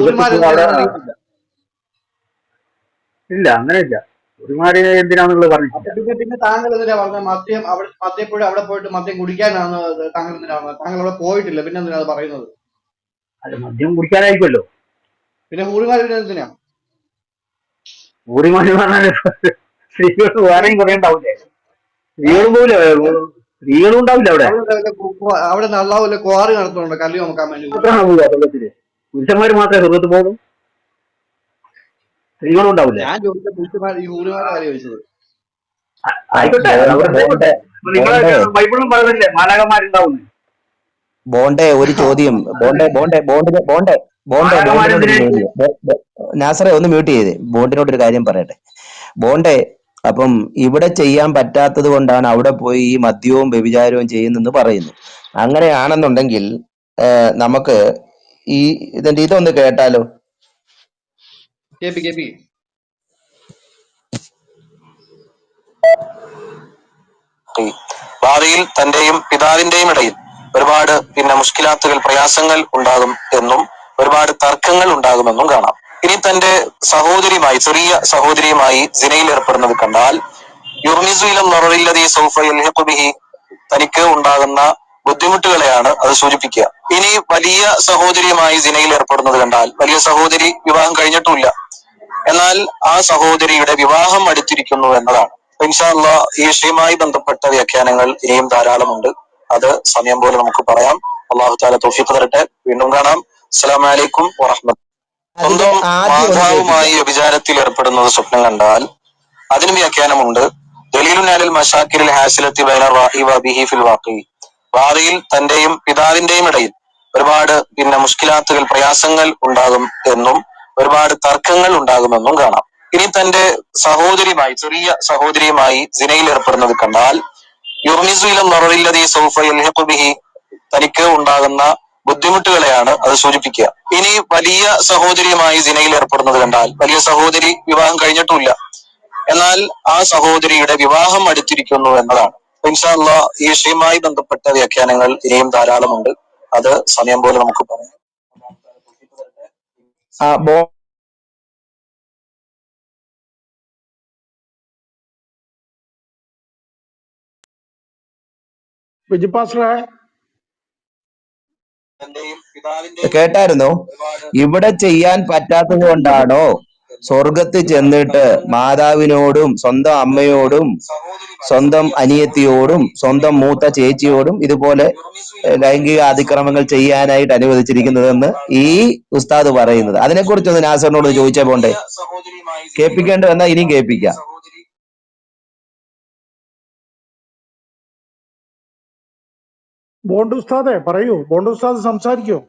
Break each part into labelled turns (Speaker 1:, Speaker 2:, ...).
Speaker 1: സ്വർഗത്തിൽ അവിടെ ഇല്ല, അങ്ങനെ ഇല്ല. ഒരുമാതിരി എന്തിനാന്നുള്ളത് പറഞ്ഞിട്ടില്ല.
Speaker 2: പിന്നെ താങ്കൾ എന്തിനാ പറഞ്ഞത് മദ്യം മദ്യപ്പുഴ അവിടെ പോയിട്ട് മദ്യം കുടിക്കാനാണ് താങ്കൾ എന്തിനാ പറഞ്ഞത്? താങ്കൾ അവിടെ പോയിട്ടില്ല, പിന്നെ എന്തിനാ പറയുന്നത്?
Speaker 1: അത് മദ്യം കുടിക്കാനായിരിക്കുമല്ലോ.
Speaker 2: പിന്നെ ഊറിമാരി എന്തിനാ?
Speaker 1: ഊറിമാരി പറഞ്ഞാൽ സ്ത്രീകൾ വേറെയും കുറെ ഉണ്ടാവില്ലേ? സ്ത്രീകളും പോവില്ല, സ്ത്രീകളും ഉണ്ടാവില്ല അവിടെ.
Speaker 2: അവിടെ നല്ലാവില്ല ക്വാറി നടത്തുന്നുണ്ട് കല്ല് നോക്കാൻ വേണ്ടി.
Speaker 1: സ്വർഗത്തില് പുരുഷന്മാര് മാത്രമേ സ്വർഗത്ത് പോകും, സ്ത്രീകളും ഉണ്ടാവില്ലേ?
Speaker 2: ഞാൻ ചോദിച്ച പുരുഷന്മാർ ഈ ഊറിമാരുടെ കാര്യം ചോദിച്ചത്.
Speaker 1: ആയിക്കോട്ടെ, നിങ്ങളെ ബൈബിളും പറയുന്നില്ലേ മാലാകന്മാരുണ്ടാവുന്നു.
Speaker 3: ബോണ്ടെ ഒരു ചോദ്യം, ബോണ്ടിനോടൊരു ചോദ്യം. നാസറെ ഒന്ന് മ്യൂട്ട് ചെയ്തേ, ബോണ്ടിനോടൊരു കാര്യം പറയട്ടെ. ബോണ്ടെ, അപ്പം ഇവിടെ ചെയ്യാൻ പറ്റാത്തത് കൊണ്ടാണ് അവിടെ പോയി ഈ മദ്യവും വ്യഭിചാരവും ചെയ്യുന്നെന്ന് പറയുന്നു. അങ്ങനെയാണെന്നുണ്ടെങ്കിൽ നമുക്ക് ഈ ഇതിന്റെ ഇതൊന്ന് കേട്ടാലോ? ഭാവിയിൽ തന്റെയും പിതാവിന്റെയും ഇടയിൽ ഒരുപാട് മുഷ്കിലാത്തുകൾ, പ്രയാസങ്ങൾ ഉണ്ടാകും എന്നും ഒരുപാട് തർക്കങ്ങൾ ഉണ്ടാകുമെന്നും കാണാം. ഇനി തന്റെ സഹോദരിയുമായി, ചെറിയ സഹോദരിയുമായി സിനയിൽ ഏർപ്പെടുന്നത് കണ്ടാൽ തനിക്ക് ഉണ്ടാകുന്ന ബുദ്ധിമുട്ടുകളെയാണ് അത് സൂചിപ്പിക്കുക. ഇനി വലിയ സഹോദരിയുമായി സിനയിൽ ഏർപ്പെടുന്നത് കണ്ടാൽ, വലിയ സഹോദരി വിവാഹം കഴിഞ്ഞിട്ടില്ല, എന്നാൽ ആ സഹോദരിയുടെ വിവാഹം അടുത്തിരിക്കുന്നു എന്നതാണ്. ഇൻഷാ അല്ലാഹ് ഈ വിഷയവുമായി ബന്ധപ്പെട്ട വ്യാഖ്യാനങ്ങൾ ഇനിയും ധാരാളമുണ്ട്. അത് സമയം പോലെ നമുക്ക് പറയാം. അല്ലാഹു തആല തൗഫീഖ് തരട്ടെ. വീണ്ടും കാണാം. അസ്സലാമു അലൈക്കും വറഹ്മത്തുള്ളാഹി. സ്വന്തം മാതാവുമായി വ്യഭിചാരത്തിൽ ഏർപ്പെടുന്നത് സ്വപ്നം കണ്ടാൽ അതിന് വ്യാഖ്യാനമുണ്ട്. ദലീലുൻ അലൽ മശാക്കിരിൽ ഹാസിലത്തി ബൈന റാഇ വബിഹി ഫിൽ വാഖി. ഭാവിയിൽ തന്റെയും പിതാവിന്റെയും ഇടയിൽ ഒരുപാട് മുഷ്കിലാത്തുകൾ, പ്രയാസങ്ങൾ ഉണ്ടാകും എന്നും ഒരുപാട് തർക്കങ്ങൾ ഉണ്ടാകുമെന്നും കാണാം. ഇനി തന്റെ സഹോദരിയുമായി, ചെറിയ സഹോദരിയുമായി സിനയിൽ ഏർപ്പെടുന്നത് കണ്ടാൽ തനിക്ക് ഉണ്ടാകുന്ന ബുദ്ധിമുട്ടുകളെയാണ് അത് സൂചിപ്പിക്കുക. ഇനി വലിയ സഹോദരിയുമായി സിനയിൽ ഏർപ്പെടുന്നത് കണ്ടാൽ, വലിയ സഹോദരി വിവാഹം കഴിഞ്ഞിട്ടില്ല, എന്നാൽ ആ സഹോദരിയുടെ വിവാഹം അടുത്തിരിക്കുന്നു എന്നതാണ്. ഇൻഷാ അല്ലാഹ് ഈ വിഷയവുമായി ബന്ധപ്പെട്ട വ്യാഖ്യാനങ്ങൾ ഇനിയും ധാരാളമുണ്ട്. അത് സമയം പോലെ നമുക്ക് പറയാം. കേട്ടായിരുന്നോ? ഇവിടെ ചെയ്യാൻ പറ്റാത്തത് കൊണ്ടാണോ സ്വർഗത്തിൽ ചെന്നിട്ട് മാതാവിനോടും സ്വന്തം അമ്മയോടും സ്വന്തം അനിയത്തിയോടും സ്വന്തം മൂത്ത ചേച്ചിയോടും ഇതുപോലെ ലൈംഗിക അതിക്രമങ്ങൾ ചെയ്യാനായിട്ട് അനുവദിച്ചിരിക്കുന്നതെന്ന് ഈ ഉസ്താദ് പറയുന്നത്? അതിനെക്കുറിച്ചൊന്ന് നാസറിനോട് ചോദിച്ചാൽ പോണ്ടേ? കേൾപ്പിക്കേണ്ടത് എന്നാ ഇനിയും കേൾപ്പിക്കാം.
Speaker 4: ബോണ്ട് ഉസ്താദെ പറയൂ, ബോണ്ട് ഉസ്താദ് സംസാരിക്കൂ.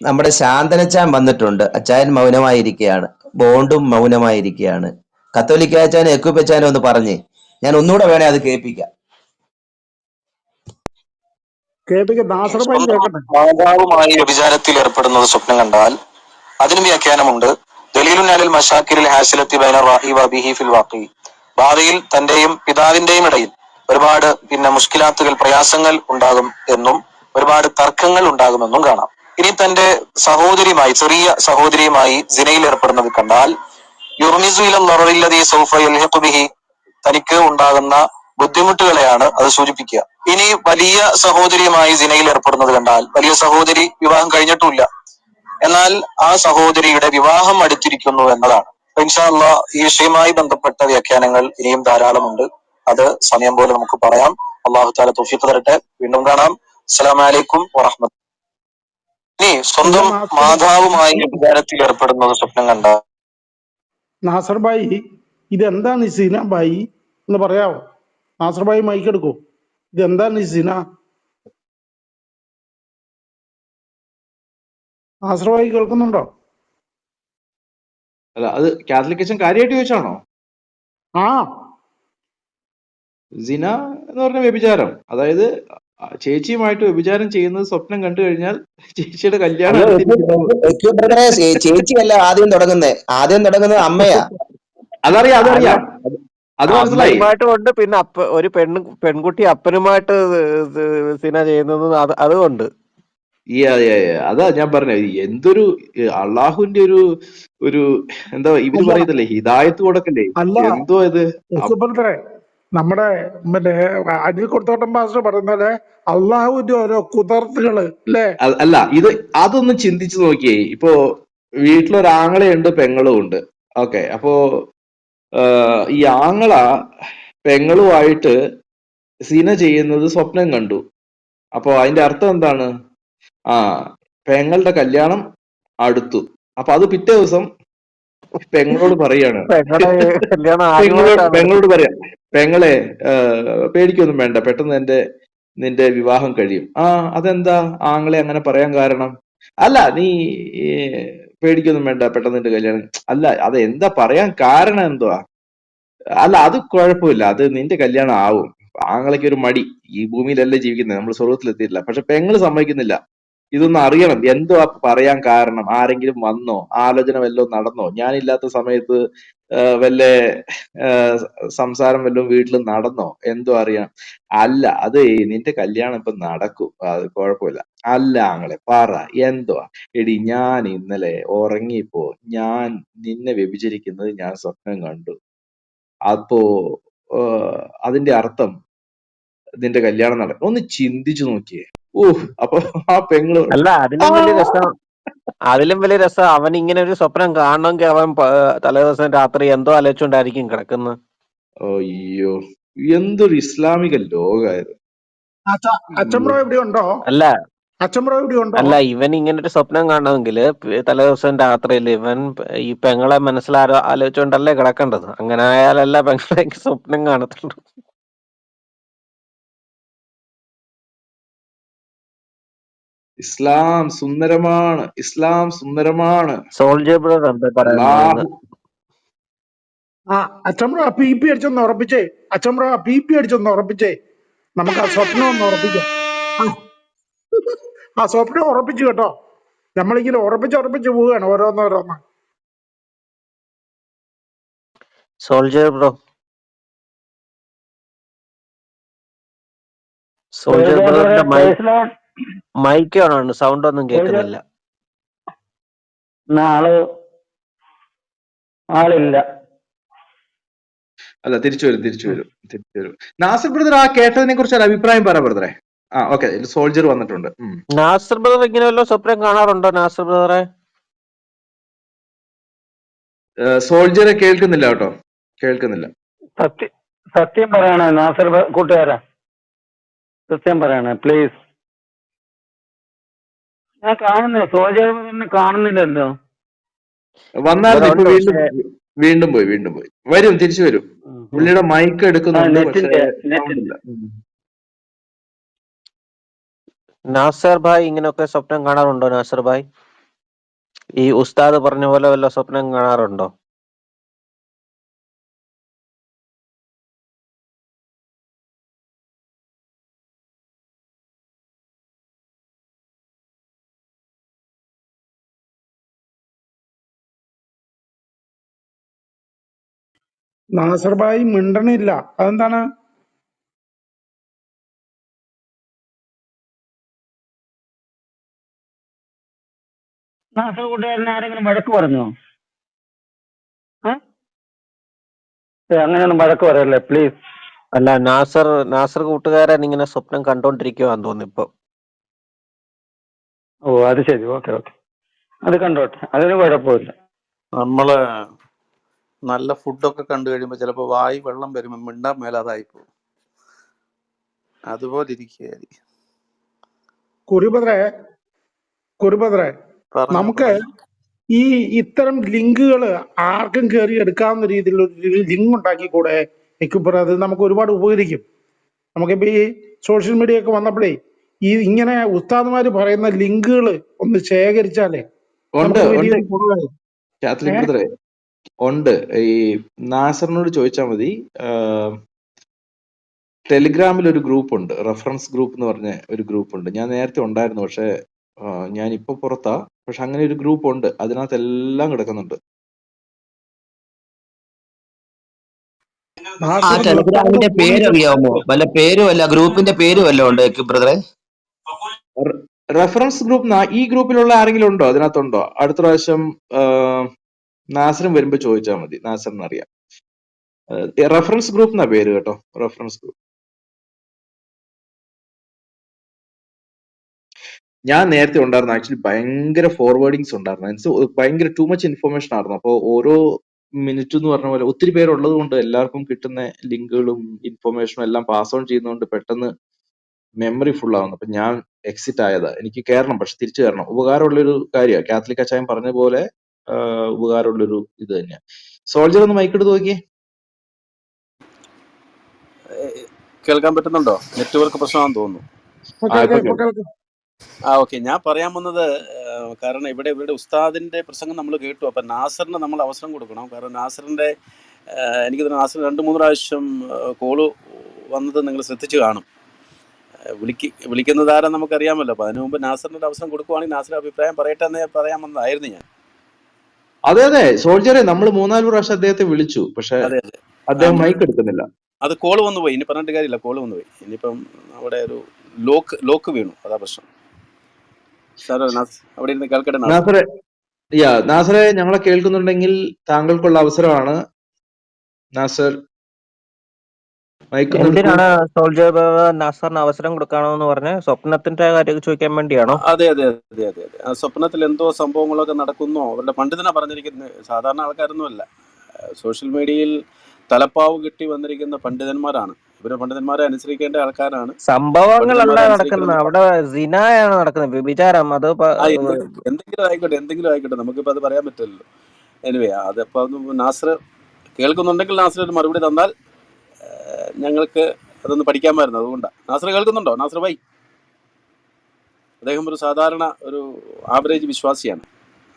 Speaker 3: നമ്മുടെ ശാന്തനച്ചാൻ വന്നിട്ടുണ്ട്. അച്ചായൻ മൗനമായിരിക്കുകയാണ്, ബോണ്ടും മൗനമായിരിക്കുകയാണ്. കത്തോലിക്ക അച്ചാനും എക്കുപ്പച്ചാനും ഒന്ന് പറഞ്ഞേ, ഞാൻ ഒന്നുകൂടെ വേണേ അത് കേൾപ്പിക്കാം. മാതാവുമായി വ്യഭിചാരത്തിൽ ഏർപ്പെടുന്നത് സ്വപ്നം കണ്ടാൽ അതിന് വ്യാഖ്യാനമുണ്ട്. ദലീലുൻ അലൽ മശാക്കിരിൽ ഹാസിലത്തി ബൈന റാഇ വബിഹി ഫിൽ വാഖി. ഭാവിയിൽ തന്റെയും പിതാവിന്റെയും ഇടയിൽ ഒരുപാട് മുഷ്കിലാത്തുകൾ, പ്രയാസങ്ങൾ ഉണ്ടാകും എന്നും ഒരുപാട് തർക്കങ്ങൾ ഉണ്ടാകുമെന്നും കാണാം. ഇനി തന്റെ സഹോദരിയുമായി, ചെറിയ സഹോദരിയുമായി സിനയിൽ ഏർപ്പെടുന്നത് കണ്ടാൽ തനിക്ക് ഉണ്ടാകുന്ന ബുദ്ധിമുട്ടുകളെയാണ് അത് സൂചിപ്പിക്കുക. ഇനി വലിയ സഹോദരിയുമായി സിനയിൽ ഏർപ്പെടുന്നത് കണ്ടാൽ, വലിയ സഹോദരി വിവാഹം കഴിഞ്ഞിട്ടില്ല, എന്നാൽ ആ സഹോദരിയുടെ വിവാഹം അടുത്തിരിക്കുന്നു എന്നതാണ്. ഇൻഷാ അല്ലാഹ് ഈ വിഷയവുമായി ബന്ധപ്പെട്ട വ്യാഖ്യാനങ്ങൾ ഇനിയും ധാരാളമുണ്ട്. അത് സമയം പോലെ നമുക്ക് പറയാം. അല്ലാഹു തആല തൗഫീഖ് തരട്ടെ. വീണ്ടും കാണാം. അസ്സലാമു അലൈക്കും വറഹ്മത്തുള്ളാഹി. ഇനി സ്വന്തം മാതാവുമായി വ്യഭിചാരത്തിൽ ഏർപ്പെടുന്നത് സ്വപ്നം കണ്ട
Speaker 4: നാസർ ഭായി, ഇതെന്താണ് ഈ സിന ഭായി എന്ന് പറയാവോ? നാസർ ഭായി മൈക്കെടുക്കൂ. ഇതെന്താണ് ഈ സിന? നാസർ ഭായി കേൾക്കുന്നുണ്ടോ?
Speaker 5: അല്ല, അത് കാത്തലിക് അച്ഛൻ കാര്യമായിട്ട് ചോദിച്ചാണോ?
Speaker 4: ആ,
Speaker 5: സിന എന്ന് പറഞ്ഞ വ്യഭിചാരം, അതായത് ചേച്ചിയുമായിട്ട് വ്യഭിചാരം ചെയ്യുന്നത് സ്വപ്നം കണ്ടു കഴിഞ്ഞാൽ ചേച്ചിയുടെ കല്യാണം
Speaker 6: അയ്യോ
Speaker 5: അടുത്തിരിക്കുന്നു.
Speaker 6: ബ്രദറെ, ചേച്ചിയല്ല ആദ്യം തുടങ്ങുന്നത് അമ്മയാ.
Speaker 5: അതറിയാം
Speaker 7: അല്ല,
Speaker 5: അതറിയാം അത് മനസ്സിലായി.
Speaker 7: അമ്മയുമായിട്ടും ഉണ്ട്, പിന്നെ ഒരു പെൺകുട്ടി അപ്പനുമായിട്ട് സിന ചെയ്യുന്നത് അതുകൊണ്ട്.
Speaker 5: അതാ ഞാൻ പറഞ്ഞത്, എന്തൊരു അള്ളാഹുവിന്റെ ഒരു എന്താ ഇവര്
Speaker 4: അല്ല
Speaker 5: പറയത്തില്ലേ, ഹിദായത്ത് കൊടുക്കല്ലേ,
Speaker 4: അല്ല
Speaker 5: എന്തോ ഇത്.
Speaker 4: യശുഭദ്രേ, നമ്മുടെ മറ്റേ അനിൽ കൊടുത്തോട്ടം പാസ്റ്റർ പറയുന്ന പോലെ അള്ളാഹുവിന്റെ ഓരോ കുതിർത്തുകള് അല്ലേ?
Speaker 5: അല്ല, അതൊന്ന് ചിന്തിച്ചു നോക്കിയേ. ഇപ്പോ വീട്ടിലൊരാങ്ങളയുണ്ട്, പെങ്ങളും ഉണ്ട്. ഓക്കെ, അപ്പോ ഈ ആങ്ങള പെങ്ങളുമായിട്ട് സിന ചെയ്യുന്നത് സ്വപ്നം കണ്ടു. അപ്പൊ അതിന്റെ അർത്ഥം എന്താണ്? ആ, പെങ്ങളുടെ കല്യാണം അടുത്തു. അപ്പൊ അത് പിറ്റേ ദിവസം പെങ്ങളോട് പറയാണ്,
Speaker 7: പെങ്ങളുടെ കല്യാണം
Speaker 5: പെങ്ങളോട്
Speaker 7: ആദ്യമായിട്ടാണ്.
Speaker 5: പെങ്ങളോട് പറയാം, പെങ്ങളെ പേടിക്കൊന്നും വേണ്ട, പെട്ടെന്ന് നിന്റെ വിവാഹം കഴിയും. ആ, അതെന്താ ആങ്ങളെ അങ്ങനെ പറയാൻ കാരണം? അല്ല, നീ പേടിക്കൊന്നും വേണ്ട, പെട്ടെന്ന് നിന്റെ കല്യാണം. അല്ല, അത് എന്താ പറയാൻ കാരണം എന്തുവാ? അല്ല, അത് കുഴപ്പമില്ല, അത് നിന്റെ കല്യാണം ആവും. ആങ്ങളയ്ക്ക് ഒരു മടി, ഈ ഭൂമിയിലല്ലേ ജീവിക്കുന്നത്, നമ്മൾ സ്വർഗത്തിലെത്തിയിട്ടില്ല. പക്ഷെ പെങ്ങള് സമ്മതിക്കുന്നില്ല. ഇതൊന്നും അറിയണം, എന്തുവാ പറയാൻ കാരണം? ആരെങ്കിലും വന്നോ? ആലോചന വല്ലതും നടന്നോ? ഞാനില്ലാത്ത സമയത്ത് വല്ല സംസാരം വല്ലതും വീട്ടിൽ നടന്നോ? എന്തോ അറിയണം. അല്ല, അത് നിന്റെ കല്യാണം ഇപ്പൊ നടക്കും, അത് കുഴപ്പമില്ല. അല്ല ആങ്ങളെ പറ, എന്തുവാ? എടി, ഞാൻ ഇന്നലെ ഉറങ്ങിയപ്പോ ഞാൻ നിന്നെ വ്യഭിചരിക്കുന്നത് ഞാൻ സ്വപ്നം കണ്ടു. അപ്പോ അതിന്റെ അർത്ഥം നിന്റെ കല്യാണം നടക്കും. ഒന്ന് ചിന്തിച്ചു നോക്കിയേ. അപ്പൊ ആ പെങ്ങള്
Speaker 7: അല്ല,
Speaker 5: ആ
Speaker 7: അതിലും വലിയ രസം അവൻ ഇങ്ങനെ ഒരു സ്വപ്നം കാണണമെങ്കിൽ അവൻ തലേദിവസം രാത്രി എന്തോ ആലോചിച്ചുകൊണ്ടായിരിക്കും കിടക്കുന്നത്.
Speaker 5: അയ്യോ, എന്തൊരു ഇസ്ലാമിക ലോകായത്.
Speaker 4: അച്ചമ്പ്രോ ഇവിടെ ഉണ്ടോ?
Speaker 7: അല്ല
Speaker 4: അച്ചമ്പ്രോ ഇവിടെ ഉണ്ടോ?
Speaker 7: അല്ല ഇവൻ ഇങ്ങനെ ഒരു സ്വപ്നം കാണണമെങ്കിൽ തലേദിവസം രാത്രിയിൽ ഇവൻ ഈ പെങ്ങളെ ആലോചിച്ചുകൊണ്ടല്ലേ കിടക്കേണ്ടത്. അങ്ങനെ ആയാലല്ല പെങ്ങളെ സ്വപ്നം കാണത്തുള്ളൂ.
Speaker 5: ഇസ്ലാം സുന്ദരമാണ്, ഇസ്ലാം സുന്ദരമാണ്.
Speaker 7: സോൾജർ ബ്രദർ എന്താ പറയുന്നത്?
Speaker 5: അള്ളാഹു
Speaker 4: ആ അച്ചമ്പ്രോ ആ പി പി അടിച്ചൊന്ന് ഉറപ്പിച്ചേ. അച്ചമ്പ്രോ ആ പി പി അടിച്ചൊന്ന് ഉറപ്പിച്ചേ. നമുക്ക് ആ സ്വപ്നം ഒന്ന് ഉറപ്പിക്കാം. ആ, ആ സ്വപ്നം ഉറപ്പിച്ചു കേട്ടോ. നമ്മളിങ്ങനെ ഉറപ്പിച്ച് പോവുകയാണ് ഓരോന്നോരോന്ന്.
Speaker 7: സോൾജർ ബ്രോ, സോൾജർ ബ്രദറിന്റെ മൈക്ക് ആണ്, സൗണ്ട് ഒന്നും കേൾക്കുന്നില്ല.
Speaker 1: ആളില്ല.
Speaker 5: അല്ല, തിരിച്ചു വരും. നാസിർ ബ്രദർ, ആ കേട്ടതിനെ കുറിച്ച് ഒരു അഭിപ്രായം പറ ബ്രദറെ. ആ, ഓക്കെ, സോൾജർ വന്നിട്ടുണ്ട്.
Speaker 7: നാസർ ബ്രദർ ഇങ്ങനെ വല്ല സ്വപ്നം കാണാറുണ്ടോ നാസർ ബ്രദറെ?
Speaker 5: സോൾജറെ കേൾക്കുന്നില്ല കേട്ടോ, കേൾക്കുന്നില്ല.
Speaker 1: സത്യം പറയണേ നാസർ കൂട്ടുകാരാ, സത്യം പറയണേ പ്ലീസ്. ഞാൻ കാണുന്നില്ല, സോജനെ കാണുന്നില്ലല്ലോ.
Speaker 5: വന്നായിരുന്നു, ഇപ്പൊ
Speaker 7: പക്ഷേ
Speaker 5: വീണ്ടും പോയി. തിരിച്ചു വരും. പുള്ളിയുടെ മൈക്ക് എടുക്കുന്നുണ്ട്, പക്ഷെ സൗണ്ട് ഇല്ല.
Speaker 7: നാസർ ഭായ് ഇങ്ങനെയൊക്കെ സ്വപ്നം കാണാറുണ്ടോ? നാസർ ഭായ് ഈ ഉസ്താദ് പറഞ്ഞ പോലെ വല്ല സ്വപ്നം കാണാറുണ്ടോ?
Speaker 4: നാസർ ഭായി മിണ്ടണില്ല, അതെന്താണ്?
Speaker 1: നാസർ കൂട്ടുകാരനെ ആരെങ്കിലും വഴക്ക് പറഞ്ഞോ? അങ്ങനെയൊന്നും വഴക്ക് പറയല്ലേ പ്ലീസ്.
Speaker 7: അല്ല, നാസർ കൂട്ടുകാരൻ ഇങ്ങനെ സ്വപ്നം കണ്ടോണ്ടിരിക്കുവാന്ന് തോന്നുന്നു ഇപ്പൊ.
Speaker 1: ഓ, അത് ശരി, ഓക്കെ, അത് കണ്ടോട്ടെ, അതിന് കുഴപ്പമില്ല.
Speaker 8: നമ്മള് നല്ല ഫുഡൊക്കെ കണ്ടു കഴിയുമ്പോൾ ചിലപ്പോൾ വായി വെള്ളം വരുമ്പോൾ മിണ്ടാൻ മേലാതായി പോകും. അതുപോലെ ഇരിക്കുകയായിരിക്കും.
Speaker 4: കുറുബദ്രെ നമുക്ക് ഈ ഇത്തരം ലിങ്കുകൾ ആർക്കും കയറി എടുക്കാവുന്ന രീതിയിലുള്ള ഒരു ലിങ്ക് ഉണ്ടാക്കിക്കൂടെ? അത് നമുക്ക് ഒരുപാട് ഉപകരിക്കും. നമുക്കിപ്പോ ഈ സോഷ്യൽ മീഡിയ ഒക്കെ വന്നപ്പോഴേ ഇങ്ങനെ ഉസ്താദുമാര് പറയുന്ന ലിങ്കുകൾ ഒന്ന് ശേഖരിച്ചാലേ
Speaker 5: ഉണ്ട്,
Speaker 4: നമുക്ക് വലിയൊരു ഗുണമായി.
Speaker 5: കാത്തലിക് ബ്രദറെ, ഉണ്ട്. ഈ നാസറിനോട് ചോദിച്ചാൽ മതി. ടെലിഗ്രാമിൽ ഒരു ഗ്രൂപ്പ് ഉണ്ട്, റെഫറൻസ് ഗ്രൂപ്പ് എന്ന് പറഞ്ഞ ഒരു ഗ്രൂപ്പ് ഉണ്ട്. ഞാൻ നേരത്തെ ഉണ്ടായിരുന്നു, പക്ഷെ ഞാൻ ഇപ്പൊ പുറത്താ. പക്ഷെ അങ്ങനെ ഒരു ഗ്രൂപ്പ് ഉണ്ട്, അതിനകത്ത് എല്ലാം കിടക്കുന്നുണ്ട്.
Speaker 6: ആ
Speaker 4: നാസർ നിർത്താതെ
Speaker 6: ടെലഗ്രാമിന്റെ
Speaker 4: ഫോണിൽ
Speaker 6: പേരറിയാമോ? വല്ല പേരും അല്ല, ഗ്രൂപ്പിന്റെ പേര് വല്ലതും ഉണ്ട് എക്യു ബ്രദറെ?
Speaker 5: റെഫറൻസ് ഗ്രൂപ്പ് ഈ ഗ്രൂപ്പിലുള്ള ആരെങ്കിലും ഉണ്ടോ? അതിനകത്തുണ്ടോ? അടുത്ത പ്രാവശ്യം നാസറും വരുമ്പോ ചോദിച്ചാൽ മതി, നാസറിന് അറിയാം. റെഫറൻസ് ഗ്രൂപ്പ് എന്നാ പേര് കേട്ടോ, റെഫറൻസ് ഗ്രൂപ്പ്. ഞാൻ നേരത്തെ ഉണ്ടായിരുന്നു, ആക്ച്വലി ഭയങ്കര ഫോർവേഡിങ്സ് ഉണ്ടായിരുന്നു, ഭയങ്കര ടു മച്ച് ഇൻഫർമേഷൻ ആയിരുന്നു. അപ്പോൾ ഓരോ മിനിറ്റ് എന്ന് പറഞ്ഞ പോലെ ഒത്തിരി പേരുള്ളത് കൊണ്ട് എല്ലാവർക്കും കിട്ടുന്ന ലിങ്കുകളും ഇൻഫർമേഷനും എല്ലാം പാസ് ഓൺ ചെയ്യുന്നതുകൊണ്ട് പെട്ടെന്ന് മെമ്മറി ഫുൾ ആവുന്നു. അപ്പൊ ഞാൻ എക്സിറ്റ് ആയതാ. എനിക്ക് കയറണം, പക്ഷെ തിരിച്ചു കയറണം. ഉപകാരമുള്ളൊരു കാര്യമാണ്, കാത്തലിക് അച്ചായൻ പറഞ്ഞ പോലെ ഉപകാരമുള്ളൊരു ഇത് തന്നെയാണ്. സോൾജർ ഒന്ന് മൈക്കെടുത്ത് നോക്കിയേ.
Speaker 8: കേൾക്കാൻ പറ്റുന്നുണ്ടോ? നെറ്റ്വർക്ക് പ്രശ്നമാണെന്ന് തോന്നുന്നു.
Speaker 5: ഇപ്പൊ കേൾക്കാം.
Speaker 8: ഓക്കെ. ഞാൻ പറയാൻ വന്നത്, കാരണം ഇവിടെ ഉസ്താദിന്റെ പ്രസംഗം നമ്മൾ കേട്ടു. അപ്പം നാസറിന് നമ്മൾ അവസരം കൊടുക്കണം. കാരണം നാസറിന്റെ എനിക്ക് തോന്നുന്നു നാസർ 2-3 പ്രാവശ്യം കോള് വന്നത് നിങ്ങൾ ശ്രദ്ധിച്ചു കാണും. വിളിക്കുന്നത് ആരാ നമുക്കറിയാമല്ലോ. അപ്പം അതിനു മുമ്പ് നാസറിന് ഒരു അവസരം കൊടുക്കുവാണെങ്കിൽ നാസർ അഭിപ്രായം പറയട്ടെ എന്ന് പറയാൻ വന്നതായിരുന്നു ഞാൻ.
Speaker 5: അതെ സോൾജറെ, നമ്മൾ 3-4 പ്രാവശ്യം അദ്ദേഹത്തെ വിളിച്ചു, പക്ഷെ
Speaker 8: അതെ
Speaker 5: അദ്ദേഹം മൈക്ക് എടുക്കുന്നില്ല.
Speaker 8: അത് കോള് വന്നു പോയി. ഇനി പറഞ്ഞിട്ട് കാര്യമില്ല, കോള് വന്നു പോയി. ഇനിയിപ്പം അവിടെ ഒരു ലോക്ക് വീണു, അതാ പ്രശ്നം. സാർ അവിടെ ഇരുന്ന് കേൾക്കട്ടെ നാസർ.
Speaker 5: നാസറെ, ഞങ്ങളെ കേൾക്കുന്നുണ്ടെങ്കിൽ താങ്കൾക്കുള്ള അവസരമാണ്. നാസർ, മൈക്ക്
Speaker 7: എന്തിനാണ് സോൾജർ നാസറിന് അവസരം കൊടുക്കണമെന്ന് പറഞ്ഞ്? സ്വപ്നത്തിന്റെ കാര്യം ചോദിക്കാൻ വേണ്ടിയാണോ?
Speaker 8: അതെ. ആ സ്വപ്നത്തിൽ എന്തോ സംഭവങ്ങളൊക്കെ നടക്കുന്നോ അവരുടെ പണ്ഡിതനാ പറഞ്ഞിരിക്കുന്നത്. സാധാരണ ആൾക്കാരൊന്നുമല്ല. സോഷ്യൽ മീഡിയയിൽ തലപ്പാവ് കിട്ടി വന്നിരിക്കുന്ന പണ്ഡിതന്മാരാണ്. ഇവരെ പണ്ഡിതന്മാരെ അനുസരിക്കേണ്ട ആൾക്കാരാണ്.
Speaker 7: സംഭവങ്ങളല്ല നടക്കുന്നത്, അവിടെ സിനായാണ് നടക്കുന്നത്, വ്യഭിചാരം. അത്
Speaker 8: എന്തെങ്കിലും ആയിക്കോട്ടെ, നമുക്കിപ്പോൾ അത് പറയാൻ പറ്റില്ലല്ലോ. എനിവേ, അതപ്പോൾ നാസർ കേൾക്കുന്നുണ്ടെങ്കിൽ നാസർ ഒരു മറുപടി തന്നാൽ ഞങ്ങൾക്ക് അതൊന്ന് പഠിക്കാമായിരുന്നു. അതുകൊണ്ടാണ്. നാസർ കേൾക്കുന്നുണ്ടോ? നാസർ ഭായി, അദ്ദേഹം ഒരു സാധാരണ ഒരു ആവറേജ് വിശ്വാസിയാണ്.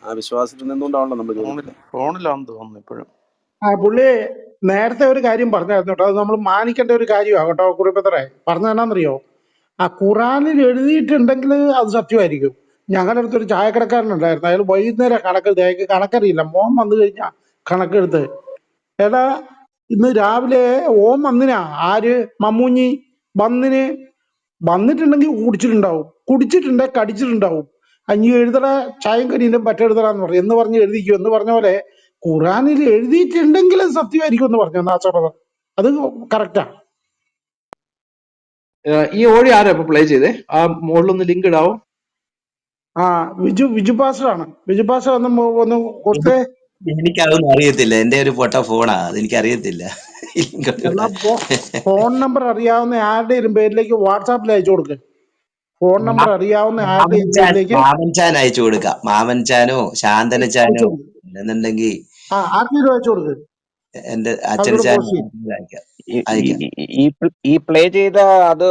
Speaker 8: ആ വിശ്വാസത്തിൽ നിന്നുകൊണ്ടാണല്ലോ നമ്മൾ
Speaker 2: ഫോണിലാണെന്ന് തോന്നുന്നു ഇപ്പോഴും.
Speaker 4: പുള്ളി നേരത്തെ ഒരു കാര്യം പറഞ്ഞായിരുന്നു കേട്ടോ, അത് നമ്മൾ മാനിക്കേണ്ട ഒരു കാര്യമാണ് കേട്ടോ. കുറിപ്പത്തറെ പറഞ്ഞതെന്നാന്നറിയോ? ആ ഖുറാനിൽ എഴുതിയിട്ടുണ്ടെങ്കിൽ അത് സത്യമായിരിക്കും. ഞങ്ങളുടെ അടുത്തൊരു ചായക്കടക്കാരനുണ്ടായിരുന്നു, അയാൾ വൈകുന്നേരം കണക്കെടുത്ത്, അയാൾക്ക് കണക്കറിയില്ല. മോൻ വന്നു കഴിഞ്ഞാൽ കണക്കെടുത്ത്, എടാ ഇന്ന് രാവിലെ ഓം വന്നിനാ, ആര് മമ്മൂഞ്ഞി വന്നിട്ടുണ്ടെങ്കിൽ കുടിച്ചിട്ടുണ്ടെ കടിച്ചിട്ടുണ്ടാവും. അഞ്ഞു എഴുതട ചായം കടിയിലും പറ്റെഴുതടാന്ന് പറയും എന്ന് പറഞ്ഞ് എഴുതിക്കും എന്ന് പറഞ്ഞ പോലെ ഖുറാനിൽ എഴുതിയിട്ടുണ്ടെങ്കിൽ അത് സത്യമായിരിക്കും എന്ന് പറഞ്ഞു നാസർ. അത് കറക്റ്റാ.
Speaker 5: ഈ ഓടി ആരാ ഇപ്പൊ പ്ലേ ചെയ്തേ? ആ മുകളിലൊന്ന് ലിങ്ക് ഇടാവോ?
Speaker 4: വിജു പാസ്റ്ററാണ്. വിജു പാസ്റ്റർ ഒന്ന് കൊടുത്തേ.
Speaker 6: എനിക്കതൊന്നും അറിയത്തില്ല, എന്റെ ഒരു പൊട്ട ഫോണാ, അതെനിക്ക് അറിയത്തില്ല.
Speaker 4: എന്നാ ഫോൺ നമ്പർ അറിയാവുന്ന ആരുടെയും പേരിലേക്ക് വാട്സാപ്പിൽ അയച്ചു കൊടുക്ക്. ഫോൺ നമ്പർ അറിയാവുന്ന ആരുടെയും പേരിലേക്ക്
Speaker 6: മാമൻചാൻ അയച്ചു കൊടുക്കാം. മാമൻചാനോ ശാന്തനച്ചാനോ എന്നുണ്ടെങ്കിൽ
Speaker 4: ആർക്കെങ്കിലും അയച്ചു കൊടുക്ക്.
Speaker 6: എന്റെ
Speaker 4: അവരോട്
Speaker 6: അച്ഛനച്ചാനോ
Speaker 4: പോസ്റ്റ് ചെയ്യും.
Speaker 6: അയക്കാം.
Speaker 7: ഈ പ്ലേ ചെയ്ത അത്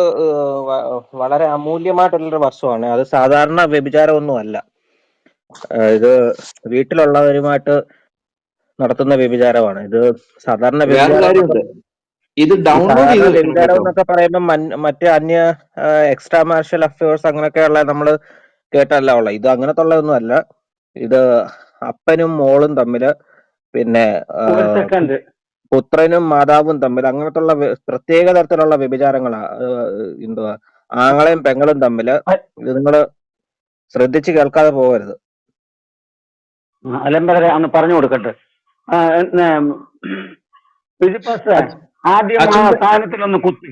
Speaker 7: വളരെ അമൂല്യമായിട്ടുള്ളൊരു വസ്തുവാണ്. അത് സാധാരണ വ്യഭിചാരമൊന്നും അല്ല. ഇത് വീട്ടിലുള്ളവരുമായിട്ട് നടത്തുന്ന വ്യഭിചാരമാണ്. ഇത് സാധാരണ
Speaker 5: വേറൊരു കാര്യമുണ്ട്, ഇത് ഡൗൺലോഡ് ചെയ്ത് വെക്കണം
Speaker 7: വ്യഭിചാരം
Speaker 5: കേട്ടോ.
Speaker 7: എന്നൊക്കെ പറയുമ്പോൾ മറ്റേ അന്യ എക്സ്ട്രാ മാർഷ്യൽ അഫയേഴ്സ് അങ്ങനെയൊക്കെയുള്ള നമ്മള് കേട്ടല്ല ഉള്ള. ഇത് അങ്ങനത്തെ ഉള്ളതൊന്നും അല്ല. ഇത് അപ്പനും മോളും തമ്മില്, പിന്നെ പുത്രനും മാതാവും തമ്മിൽ അങ്ങനത്തുള്ള പ്രത്യേക തരത്തിലുള്ള വ്യഭിചാരങ്ങളാ. എന്തുവാ, ആങ്ങളെയും പെങ്ങളും തമ്മില്. ഇത് നിങ്ങള് ശ്രദ്ധിച്ച് കേൾക്കാതെ പോകരുത്.
Speaker 9: അലമ്പരെ അന്ന് പറഞ്ഞു കൊടുക്കട്ടെ. ആദ്യം ആ സാധനത്തിലൊന്ന് കുത്തി,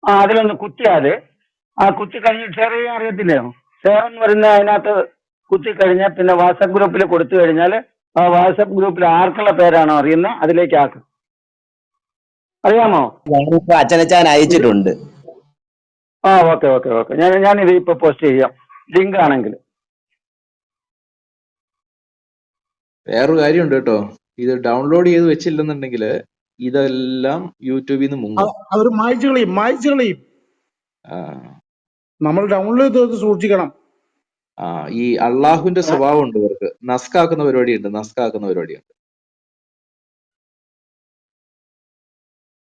Speaker 9: അതിലൊന്ന് കുത്തിയാല് ആ കുത്തി കഴിഞ്ഞ് ഷെയർ ചെയ്യാൻ അറിയത്തില്ലയോ? ഷെയർ എന്ന് പറയുന്ന അതിനകത്ത് കുത്തി കഴിഞ്ഞാൽ പിന്നെ വാട്സപ്പ് ഗ്രൂപ്പിൽ കൊടുത്തു കഴിഞ്ഞാൽ ആ വാട്സപ്പ് ഗ്രൂപ്പിൽ ആർക്കുള്ള പേരാണോ അറിയുന്നത് അതിലേക്ക് ആക്കും. അറിയാമോ?
Speaker 6: അച്ഛനച്ചാൻ അയച്ചിട്ടുണ്ട്.
Speaker 9: ഓക്കെ. ഞാനിത് ഇപ്പൊ പോസ്റ്റ് ചെയ്യാം, ലിങ്ക് ആണെങ്കിൽ.
Speaker 5: വേറൊരു കാര്യമുണ്ട് കേട്ടോ, ഇത് ഡൗൺലോഡ് ചെയ്ത് വെച്ചില്ലെന്നുണ്ടെങ്കിൽ ഇതെല്ലാം യൂട്യൂബിൽ നിന്ന് മുങ്ങും.
Speaker 4: അവർ മായ്ച്ചു കളയും. നമ്മൾ ഡൗൺലോഡ് ചെയ്ത് സൂക്ഷിക്കണം.
Speaker 5: ഈ അള്ളാഹുവിന്റെ സ്വഭാവം ഉണ്ട് ഇവർക്ക്, നസ്കാക്കുന്ന പരിപാടിയുണ്ട്.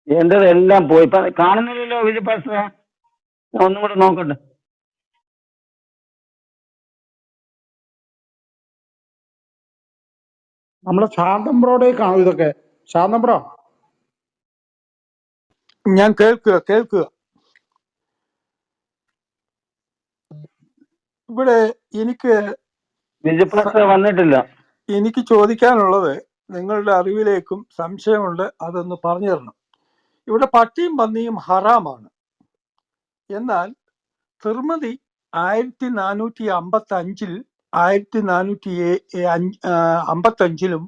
Speaker 9: എന്റെ എല്ലാം പോയി. ഇപ്പൊ കാണുന്നില്ലല്ലോ വിജയ് പാസ്റ്റർ. ഞാൻ ഒന്നും കൂടെ നോക്കട്ടെ.
Speaker 4: നമ്മളെ ശാന്തം ബ്രോഡേക്കാണോ ഇതൊക്കെ? ശാന്തം ബ്രോ,
Speaker 10: ഞാൻ കേൾക്കുക. ഇവിടെ എനിക്ക്
Speaker 9: വിജയ് പാസ്റ്റർ വന്നിട്ടില്ല.
Speaker 10: എനിക്ക് ചോദിക്കാനുള്ളത് നിങ്ങളുടെ അറിവിലേക്കും സംശയമുണ്ട്, അതൊന്ന് പറഞ്ഞു തരണം. ഇവിടെ പട്ടിയും പന്നിയും ഹറാമാണ്. എന്നാൽ തിർമതി 1455 1455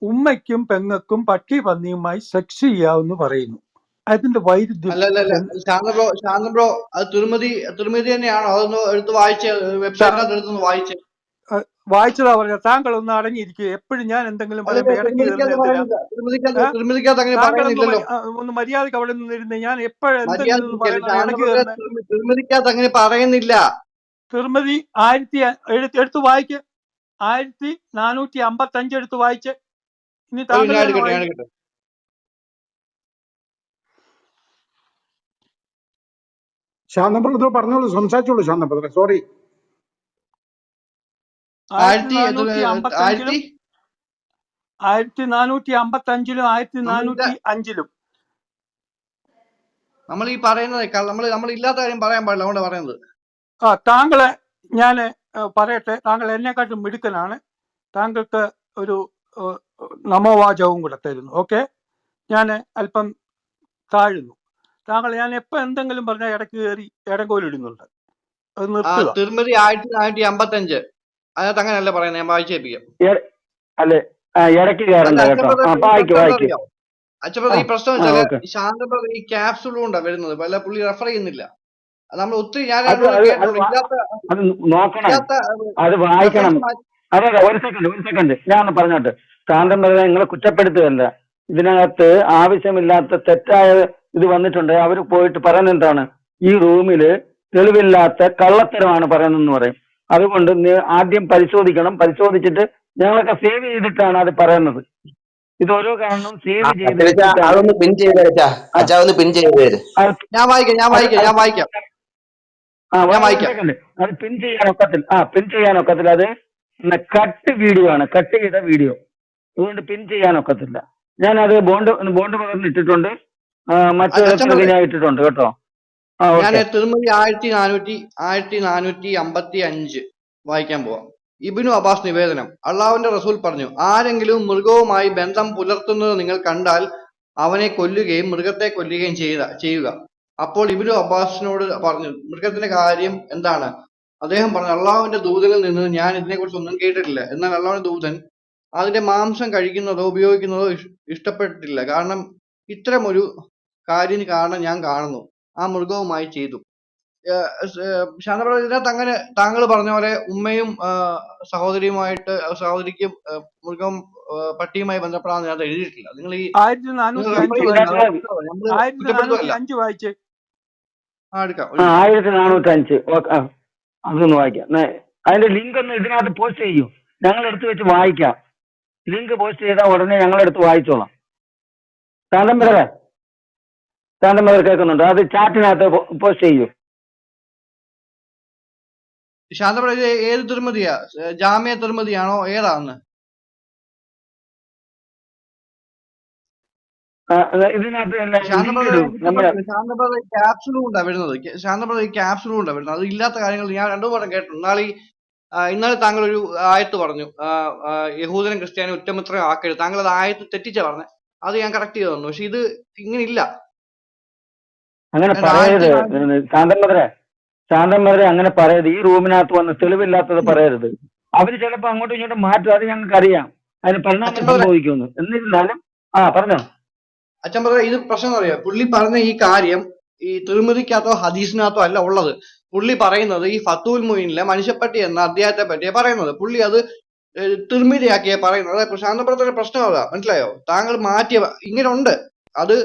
Speaker 10: ഉമ്മയ്ക്കും പെങ്ങൾക്കും പട്ടി പന്നിയുമായി സെക്സ് ചെയ്യാമെന്ന് പറയുന്നു. അതിന്റെ വൈരുദ്ധ്യം
Speaker 2: അല്ലല്ല ശാന്ത ബ്രോ അത് തിരുമതി തന്നെയാണോ? അതൊന്ന് എടുത്ത് വായിച്ച് വെബ്സൈറ്റിനകത്ത് എടുത്തൊന്ന് വായിച്ച്.
Speaker 10: വായിച്ചതാ പറഞ്ഞ. താങ്കൾ ഒന്ന് അടങ്ങിയിരിക്കുക. എപ്പോഴും ഞാൻ എന്തെങ്കിലും പറയുമ്പോ
Speaker 2: അല്ലല്ല
Speaker 10: ഇടയ്ക്ക് കയറുന്ന എന്തിനാ?
Speaker 2: തിരുമതിക്കകത്ത് അങ്ങനെ
Speaker 10: താങ്കളൊന്ന്
Speaker 2: പറയുന്നില്ലല്ലോ.
Speaker 10: ഒന്ന് മര്യാദക്ക് അവിടെ നിന്നിരുന്നേ. ഞാൻ എപ്പോഴും
Speaker 2: മര്യാദ
Speaker 10: എന്തെങ്കിലും പറയുന്ന ഇടയ്ക്ക്
Speaker 2: ശാന്തപ്രദ
Speaker 10: കയറുന്ന.
Speaker 2: തിരുമതിക്കകത്ത് അങ്ങനെ പറയുന്നില്ല.
Speaker 10: തിരുമതി എടുത്ത് വായിക്ക്. 1455 എടുത്ത് വായിച്ച്. ഇനി താങ്കൾ
Speaker 2: ഞാൻ
Speaker 10: തന്നെ
Speaker 2: എടുക്കട്ടെ
Speaker 10: വായിക്കും.
Speaker 4: ശാന്തം ബ്രോ പറഞ്ഞോളൂ, സംസാരിച്ചോളൂ ശാന്തം ബ്രദറെ. സോറി.
Speaker 10: 1455 1455
Speaker 2: നമ്മൾ ഈ പറയുന്നത് നമ്മൾ ഇല്ലാത്ത കാര്യം പറയാൻ പാടില്ല, അതുകൊണ്ട് പറയുന്നത്.
Speaker 10: താങ്കളെ ഞാൻ പറയട്ടെ. താങ്കൾ എന്നെക്കാട്ടും മിടുക്കനാണ്. താങ്കൾക്ക് ഒരു നമോവാചകവും കൂടെ തരുന്നു. ഓക്കെ, ഞാൻ അല്പം താഴുന്നു. താങ്കൾ ഞാൻ എപ്പോ എന്തെങ്കിലും പറഞ്ഞാൽ ഇടയ്ക്ക് കയറി ഇടങ്കോലിടുന്നുണ്ട്. അത് നിർത്തുക.
Speaker 2: തിരുമതി 1455 അതിനകത്ത് അങ്ങനെയല്ല പറയുന്നത്. ഞാൻ വായിച്ചേപ്പിക്കാം.
Speaker 9: അല്ലെ ഇടയ്ക്ക് കയറണ്ട കേട്ടോ. വായിക്കും.
Speaker 2: അച്ഛപ്രദ ഈ പ്രശ്നം വെച്ചാല് ശാന്തപ്രദ ഈ ക്യാപ്സുളും കൊണ്ടാ വരുന്നത്. പല പുള്ളി റെഫർ ചെയ്യുന്നില്ല. നമ്മൾ ഒത്തിരി ഞാൻ
Speaker 9: നോക്കണം, അത് വായിക്കണം. അതെ, ഒരു സെക്കൻഡ് ഞാൻ ഒന്ന് പറഞ്ഞോട്ടെ. ശാന്തം ബ്രദറെ നിങ്ങളെ കുറ്റപ്പെടുത്തുകയല്ല. ഇതിനകത്ത് ആവശ്യമില്ലാത്ത തെറ്റായ ഇത് വന്നിട്ടുണ്ട്. അവർ പോയിട്ട് പറയുന്നത് എന്താണ്, ഈ റൂമില് തെളിവില്ലാത്ത കള്ളത്തരമാണ് പറയുന്നതെന്ന് പറയും. അതുകൊണ്ട് ആദ്യം പരിശോധിക്കണം. പരിശോധിച്ചിട്ട് ഞങ്ങളൊക്കെ സേവ് ചെയ്തിട്ടാണ് അത് പറയുന്നത്. ഇത് ഓരോ കാരണം സേവ് ചെയ്ത്
Speaker 6: അതൊന്ന് പിൻ ചെയ്ത്
Speaker 2: ഞാൻ വായിക്കാം.
Speaker 9: അത് പിൻ ചെയ്യാനൊക്കത്തില്ല. അത് കട്ട് വീഡിയോ ആണ്, കട്ട് ചെയ്ത വീഡിയോ. അതുകൊണ്ട് പിൻ ചെയ്യാനൊക്കത്തില്ല. ഞാനത് ബോണ്ട് പകർന്ന് ഇട്ടിട്ടുണ്ട്, മറ്റൊരു ഞാൻ ഇട്ടിട്ടുണ്ട് കേട്ടോ.
Speaker 2: ഞാൻ തിരുമതി 1455 വായിക്കാൻ പോവാം. ഇബ്നു അബ്ബാസ് നിവേദനം. അള്ളാഹുവിന്റെ റസൂൽ പറഞ്ഞു, ആരെങ്കിലും മൃഗവുമായി ബന്ധം പുലർത്തുന്നത് നിങ്ങൾ കണ്ടാൽ അവനെ കൊല്ലുകയും മൃഗത്തെ കൊല്ലുകയും ചെയ്യുക. അപ്പോൾ ഇബ്നു അബ്ബാസിനോട് പറഞ്ഞു, മൃഗത്തിന്റെ കാര്യം എന്താണ്? അദ്ദേഹം പറഞ്ഞു, അള്ളാഹുവിന്റെ ദൂതനിൽ നിന്ന് ഞാൻ ഇതിനെക്കുറിച്ച് ഒന്നും കേട്ടിട്ടില്ല. എന്നാൽ അള്ളാഹുവിന്റെ ദൂതൻ അതിന്റെ മാംസം കഴിക്കുന്നതോ ഉപയോഗിക്കുന്നതോ ഇഷ്ടപ്പെട്ടിട്ടില്ല. കാരണം ഇത്തരം ഒരു കാര്യം കാരണം ഞാൻ കാണുന്നു, ആ മൃഗവുമായി ചെയ്തു. ശാന്തപ്രഭ ഇതിനകത്ത് അങ്ങനെ താങ്കൾ പറഞ്ഞ പോലെ ഉമ്മയും സഹോദരിക്കും മൃഗം പട്ടിയുമായി ബന്ധപ്പെടാൻ ഇതിനകത്ത് എഴുതിയിട്ടില്ല. നിങ്ങൾ ഈ
Speaker 10: 1455 വായിച്ചേ.
Speaker 9: 1405 അതൊന്ന് വായിക്കാം. അതിന്റെ ലിങ്ക് ഒന്ന് ഇതിനകത്ത് പോസ്റ്റ് ചെയ്യൂ, ഞങ്ങൾ എടുത്ത് വെച്ച് വായിക്കാം. ലിങ്ക് പോസ്റ്റ് ചെയ്താൽ ഉടനെ ഞങ്ങൾ എടുത്ത് വായിച്ചോളാം. ശാന്തം ബ്രദർ കേൾക്കുന്നുണ്ടോ? അത് ചാറ്റിനകത്ത് പോസ്റ്റ് ചെയ്യൂ.
Speaker 2: ശാന്തപ്രഭ ഇത് ഏത് തിരുമതിയാ? ജാമ്യ തിരുമതിയാണോ ഏതാന്ന്? ശാന്തപ്രഭ ക്യാപ്സുലും കൊണ്ടാ വരുന്നത്. അത് ഇല്ലാത്ത കാര്യങ്ങൾ ഞാൻ രണ്ടു വട്ടം കേട്ടു. ഇന്നലെ താങ്കൾ ഒരു ആയത്ത് പറഞ്ഞു, യഹൂദനും ക്രിസ്ത്യാനും ഉറ്റമിത്രം ആക്കരുത്. താങ്കൾ അത് ആയത്ത് തെറ്റിച്ച പറഞ്ഞ. അത് ഞാൻ കറക്റ്റ് ചെയ്ത് തന്നു. പക്ഷെ ഇത് ഇങ്ങനെ ഇല്ല.
Speaker 9: അങ്ങനെ പറയരുത് ശാന്തം ബ്രദറെ, അങ്ങനെ പറയരുത്. ഈ റൂമിനകത്ത് വന്ന് തെളിവില്ലാത്തത് പറയരുത്. അവര് ചിലപ്പോ അങ്ങോട്ടും ഇങ്ങോട്ടും മാറ്റും, അത് ഞങ്ങൾക്ക് അറിയാം. അതിന് പരിണാമം സംഭവിക്കുന്നു. എന്നിരുന്നാലും പറഞ്ഞോ
Speaker 2: അച്ഛൻ ബ്രദർ, ഇത് പ്രശ്നം അറിയാം. പുള്ളി പറഞ്ഞ ഈ കാര്യം ഈ തിരുമതിക്കകത്തോ ഹദീസിനകത്തോ അല്ല ഉള്ളത്. പുള്ളി പറയുന്നത് ഈ ഫത്തുൽ മുയിനിലെ മനുഷ്യപ്പറ്റി എന്ന അധ്യായത്തെ പറ്റിയാ പറയുന്നത്. പുള്ളി അത് തിരുമതിയാക്കിയാ പറയുന്നത്. ശാന്തപ്രദത്തിന്റെ പ്രശ്നം അതാ, മനസ്സിലായോ? താങ്കൾ മാറ്റിയ ഇങ്ങനെ ഉണ്ട്. അത്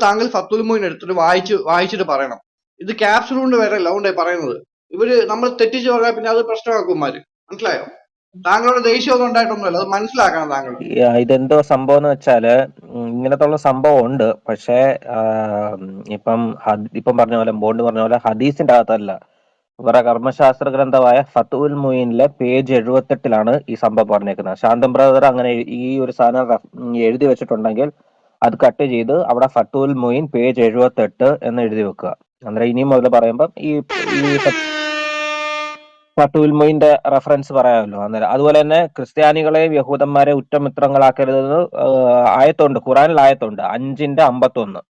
Speaker 2: താങ്കൾ ഫത്തുൽ മുയിൻ എടുത്തിട്ട് വായിച്ചിട്ട് പറയണം. ഇത് ക്യാപ്സുൾ കൊണ്ട് വരല്ല, അതുകൊണ്ടേ പറയുന്നത്. ഇവര് നമ്മൾ തെറ്റിച്ച് പറയാൻ പിന്നെ അത് പ്രശ്നമാക്കുമാര്, മനസ്സിലായോ? താങ്കളുടെ ദേഷ്യമൊന്നും ഉണ്ടായിട്ടൊന്നുമല്ല, അത് മനസ്സിലാക്കണം താങ്കൾ.
Speaker 7: ഇതെന്തോ സംഭവം എന്ന് വെച്ചാല് ഇങ്ങനത്തുള്ള സംഭവം ഉണ്ട്. പക്ഷേ ഇപ്പം പറഞ്ഞ പോലെ ബോണ്ട് പറഞ്ഞ പോലെ ഹദീസിന്റെ അകത്തല്ല. ഇവരുടെ കർമ്മശാസ്ത്ര ഗ്രന്ഥമായ ഫത്തുൽ മുയിനിലെ പേജ് 78 ഈ സംഭവം പറഞ്ഞേക്കുന്നത്. ശാന്തം ബ്രദർ അങ്ങനെ ഈ ഒരു സാധനം എഴുതി വെച്ചിട്ടുണ്ടെങ്കിൽ അത് കട്ട് ചെയ്ത് അവിടെ ഫത്തുൽ മുയിൻ പേജ് 78 എന്ന് എഴുതി വെക്കുക. അന്നേരം ഇനി മുതൽ പറയുമ്പം ഈ ഫത്തുൽ മുയിന്റെ റെഫറൻസ് പറയാമല്ലോ. അന്നേരം അതുപോലെ തന്നെ ക്രിസ്ത്യാനികളെയും യഹൂദന്മാരെ ഉറ്റമിത്രങ്ങളാക്കരുതെന്ന് ആയത്തുണ്ട്, ഖുറാനിൽ ആയത്തുണ്ട് 5:51.